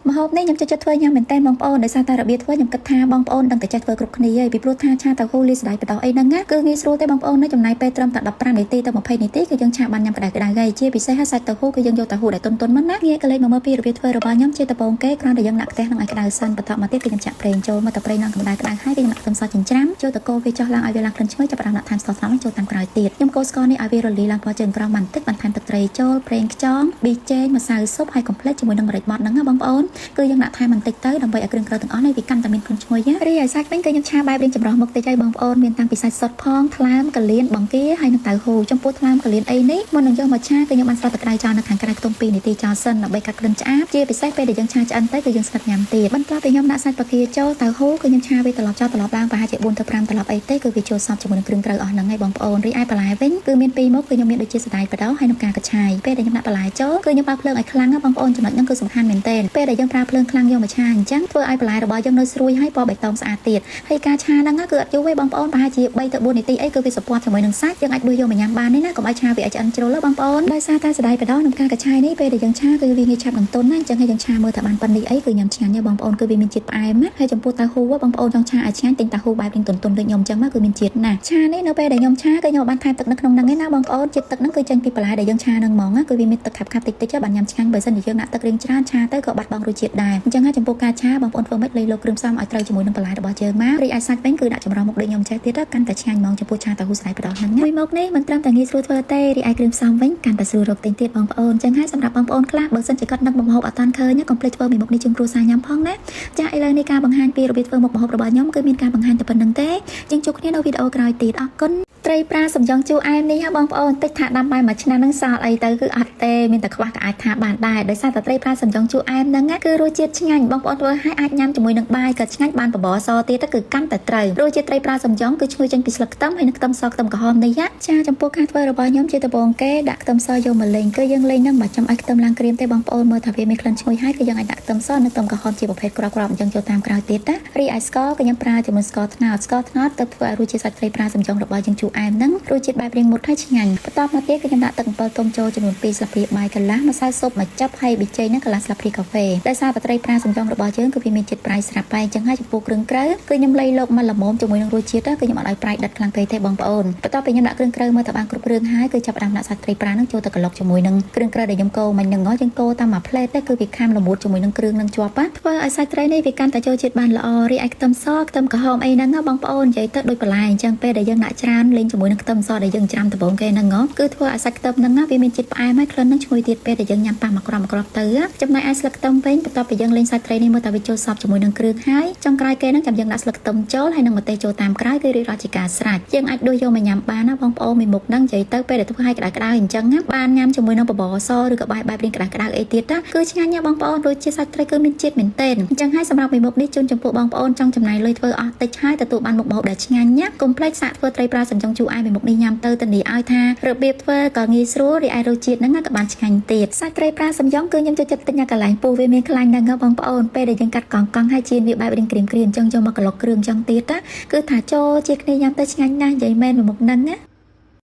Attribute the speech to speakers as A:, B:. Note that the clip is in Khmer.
A: ម្ហូបនេះខ្ញុំចូលចិត្តធ្វើញ៉ាំមែនតើបងប្អូនដោយសារតែរបៀបធ្វើខ្ញុំគិតថាបងប្អូនដឹងតែចេះធ្វើគ្រប់គ្នាហើយពីព្រោះថាឆាតៅហ៊ូលីស្ដាយបដោះអីហ្នឹងណាគឺងាយស្រួលទេបងប្អូនណាចំណាយពេលត្រឹមតែ15នាទីទៅ20នាទីគឺយើងឆាបានញ៉ាំក្តៅៗហើយជាពិសេសសាច់តៅហ៊ូគឺយើងយកតៅហ៊ូដែលទន់ៗមិនណាងាយកលេចមកមើលពីរបៀបធ្វើរបស់ខ្ញុំជាដំបូងគេគ្រាន់តែយើងដាក់ខ្ទះនឹងឲ្យក្តៅសិនបន្តមកទៀតគឺខ្ញុំចាក់ប្រេងចូលមកតែប្រេងឡើងកម្ដៅក្តៅហើយគឺខ្ញុំដាក់ខ្ទឹមសចិញ្ច្រាំចូលតកូរវាចុះឡើងឲ្យវាឡើងក្លិនឈ្ងុយចាប់ផ្ដើមដាក់ថែមស្ករត្នោតចូលតាមក្រោយទៀតខ្ញុំកូរស្ករនេះឲ្យវារលាយឡើងពណ៌ជើងក្រោមបន្តិចបន្ថែមទឹកត្រីចូលប្រេងខ្យងប៊ីចេងម្សៅស៊ុបហើយកុំភ្លេចជាមួយនឹងម្រេចបត់ហ្នឹងណាបងប្អូនគឺយើងដាក់ថែមបន្តិចទៅដើម្បីឲ្យគ្រឿងក្រៅទាំងអស់នេះវាកាន់តែមានក្លិនឈ្ងុយណារីឯសាច់វិញគឺខ្ញុំឆាបែបរៀងចម្រោះមុខតិចឲ្យបងប្អូនមានតាំងពីសាច់សុទ្ធផងថ្លើមកលៀនបង្គាហើយនឹងតៅហ៊ូចំពោះថ្លើមកលៀនអីនេះមុននឹងយកមកឆាគឺខ្ញុំបានស្រុតទឹកក្តៅចោលនៅខាងក្រៅខ្ទង់2នាទីចោលសិនដើម្បីកាត់ក្លិនឆ្អាបជាពិសេសពេលដែលយើងឆាឆ្អិនទៅគឺយើងស្និតញ៉ាំទៀតបន្ទាប់ពីខ្ញុំដាក់សាច់បង្គាចូលតៅហ៊ូគឺខ្ញុំឆាវាត្រឡប់ចោលត្រឡប់ឡើងប្រហែលជា4ទៅ5ត្រឡប់អីទេគឺវាចូលសព្វជាមួយនឹងគ្រឿងក្រៅអស់ហ្នឹងហើយបងប្អូនរីឯបន្លែវិញគឺមាន2មុខគឺខ្ញុំមានដូចជាសណ្តែកបដោហើយនឹងការកញ្ឆាយពេលដែលខ្ញុំដាក់បន្លែចូលគឺខ្ញុំបើកភ្លើងឲ្យខ្លាំងណាបងប្អូនចំណុចហ្នឹងគឺសំខាន់មែនទែនពេលដែលយើងប្រើភ្លើងខ្លាំងយកមកឆាអញ្ចឹងធ្វើឲ្យបន្លែរបស់យើងនៅស្រួយហើយពណ៌បៃតងស្អាតទៀតហើយការឆាហ្នឹងគឺអត់យូរទេបងប្អូនប្រហែលជា3ទៅ4នាទីអីគឺវាសពាត់ជាមួយនឹងសាច់យើងអាចដួសយកមកញ៉ាំបាននេះណាកុំឲ្យឆាវាឲ្យឆ្អិនជ្រុលបងប្អូនដោយសារតែសណ្តែកបដោនិងការកញ្ឆាយនេះពេលដែលយើងឆាគឺវាងាយឆាប់នឹងទន់ណាអញ្ចឹងហើយយើងឆាមើលថាបានប៉ុណ្នេះអីគឺញ៉ាំឆ្ងាញ់ទេបងប្អូនគឺវាមានជាតិផ្អែមណាហើយចំពោះតៅហ៊ូបងប្អូនចង់ឆាឲ្យឆ្ងាញ់ទិញតៅហ៊ូបែបនេះទន់ៗដូចខ្ញុំអញ្ចឹងមកគឺមានជាតិណាស់ឆានេះនៅពេលដែលខ្ញុំឆាគឺខ្ញុំបានថែមទឹកនៅក្នុងហ្នឹងឯណាបងប្អូនជាតិទឹកហ្នឹងគឺចេញពីបន្លែដែលយើងឆាហ្នឹងហ្មងណាគឺវាមានទឹកខាប់ៗតិចៗបានញ៉ាំឆ្ងាញ់បើមិនជាយើងដាក់ទឹករៀងច្រើនឆាទៅក៏បាត់បង់រសជាតិដែរអញ្ចឹងហើយចំពោះការឆាបងប្អូនធ្វើម៉េចលៃលោកគ្រឿងផ្សំឲ្យត្រូវជាមួយនឹងបន្លែរបស់យើងមករីឯសាច់វិញគឺដាក់ចម្រោះមុខដូចខ្ញុំចេះទៀតកាន់តែឆ្ងាញ់ហ្មងចំពោះឆាតៅហ៊ូស្ដាយបដោះហ្នឹងមួយមុខនេះមិនត្រឹមតែងាយស្រួលធ្វើទេរីឯគ្រឿងផ្សំវិញកាន់តែស្រួលរកទិញទៀតបងប្អូនអញ្ចឹងហើយសម្រាប់បងប្អូនខ្លះបើសិនជាគាត់នឹកមុខម្ហូបអត់តាន់ឃើញកុំភ្លេចធ្វើមួយមុខនេះជូនគ្រួសារញ៉ាំផងណាចាឥឡូវនេះការបង្ហាញពីរបៀបធ្វើមុខម្ហូបរបស់ខ្ញុំគឺមានការបង្ហាញតែប៉ុណ្្នឹងទេយើងជួបគ្នានៅវីដេអូក្រោយទៀតអរគុណត្រីប្រាសំយ៉ងជូរអែមនេះហ៎បងប្អូនតិចថាដាំបាយមួយឆ្នាំនឹងសល់អីទៅគឺអត់ទេមានតែខ្វះក៏អាចថាបានដែរដោយសារតែត្រីប្រាសំយ៉ងជូរអែមហ្នឹងគឺរសជាតិឆ្ងាញ់បងប្អូនធ្វើឲ្យអាចញ៉ាំជាមួយនឹងបាយក៏ឆ្ងាញ់បានបបរសទៀតគឺកាន់តែត្រូវរសជាតិត្រីប្រាសំយ៉ងគឺឈ្ងុយចេញពីស្លឹកខ្ទឹមហើយនឹងខ្ទឹមសខ្ទឹមក្រហមនេះចាចំពោះការធ្វើរបស់ខ្ញុំជាដំបូងគេដាក់ខ្ទឹមសយកមកលេងគឺយើងលេងហ្នឹងមិនចាំឲ្យខ្ទឹមឡើងក្រៀមទេបងប្អូនមើលថាវាមានក្លិនឈ្ងុយហើយគឺយើងអាចដាក់ខ្ទឹមសនិងខ្ទឹមក្រហមជាប្រភេទក្របៗអញ្ចឹងចូលតាមក្រោយទៀតណារីឯស្ករក៏ខ្ញុំប្រើជាមួយស្ករត្នោតទៅធ្វើឲ្យរសជាតិសាច់ត្រីប្រាសំយ៉ងរបស់យើងជូរអែមហ្នឹងរសជាតិបែបរៀងមុតហើយឆ្ងាញ់បន្ទាប់មកទៀតគឺខ្ញុំដាក់ទឹកអំពិលទុំចូលចំនួន2ស្លាបព្រាបាយកន្លះម្សៅស៊ុបមួយចឹបហើយប៊ីចេងហ្នឹងកន្លះស្លាបព្រាកាហ្វេដោយសារត្រីប្រាសំយ៉ងរបស់យើងគឺវាមានជាតិប្រៃស្រាប់តែអញ្ចឹងហើយចំពោះគ្រឿងក្រៅគឺខ្ញុំលៃលោកមកល្មមជាមួយនឹងរសជាតិគឺខ្ញុំអត់ឲ្យប្រៃដិតខ្លាំងពេកទេបងប្អូនបន្ទាប់ពីខ្ញុំដាក់គ្រឿងក្រៅមើលថាបានគ្រប់គ្រឿងហើយគឺចាប់ផ្ដើមដាក់សាច់ត្រីប្រាហ្នឹងចូលទៅកន្លុកជាមួយនឹងគ្រឿងក្រៅដែលខ្ញុំកូរមិញហ្នឹងយើងកូរតាមមួយផ្លែតទេគឺវាខាំល្មួតជាមួយនឹងគ្រឿងនឹងជាប់ធ្វើឲ្យសាច់ត្រីនេះវាកាន់តែចូលជាតិបានល្អរីឯខ្ទឹមសខ្ទឹមក្រហមអីហ្នឹងបងប្អូននិយាយទៅដូចបន្លែអញ្ចឹងពេលដែលយើងដាក់ច្រើនលេងជាមួយនឹងខ្ទឹមសដែលយើងច្រាំដំបូងគេហ្នឹងគឺធ្វើឲ្យសាច់ខ្ទឹមហ្នឹងវាមានជាតិផ្អែមហើយក្លិនហ្នឹងឈ្ងុយទៀតពេលដែលយើងញ៉ាំប៉ះមកក្រប់ទៅចំណែកឯស្លឹកខ្ទឹមវិញបន្ទាប់ពីយើងលេងសាច់ត្រីនេះមើលតែវាចូលសព្វជាមួយនឹងគ្រឿងហើយចុងក្រោយគេហ្នឹងចាំយើងដាក់ស្លឹកខ្ទឹមចូលហើយនឹងម្ទេសចូលតាមក្រោយគឺរៀបរាល់ជាការស្រេចយើងអាចដួសយកមកញ៉ាំបានណាបងប្អូនមួយមុខហ្នឹងនិយាយទៅពេលដែលធ្វើឲ្យក្តៅៗអញ្ចឹងបានញ៉ាំជាមួយនឹងបបរសឬក៏បាយបែបរៀងក្តៅៗអីទៀតគឺឆ្ងាញ់ណាស់បងប្អូនដូចជាសាច់ត្រីគឺមានជាតិមែនទែនអញ្ចឹងហើយសម្រាប់មួយមុខនេះជូនចំពោះបងប្អូនចង់ចំណាយលុយធ្វើអស់តិចហើយទទួលបានមុខម្ហូបដែលឆ្ងាញ់ណាស់កុំភ្លេចសាកធ្វើត្រីប្រាសំយ៉ងជូរអែមមួយមុខនេះញ៉ាំទៅធានាឲ្យថារបៀបធ្វើក៏ងាយស្រួលរីឯរសជាតិហ្នឹងក៏បានឆ្ងាញ់ទៀតសាច់ត្រីប្រាសំយ៉ងគឺខ្ញុំចូលចិត្តទិញនៅកន្លែងពោះវាមានខ្លាញ់ហ្នឹងបងប្អូនពេលដែលយើងកាត់កង់ហើយជៀនវាបែបរៀងក្រៀមៗអញ្ចឹងយកមកកន្លុកគ្រឿងអញ្ចឹងទៀតគឺថាចូលជាគ្នាញ៉ាំទៅឆ្ងាញ់ណាស់និយាយមែនមួយមុខហ្នឹងណា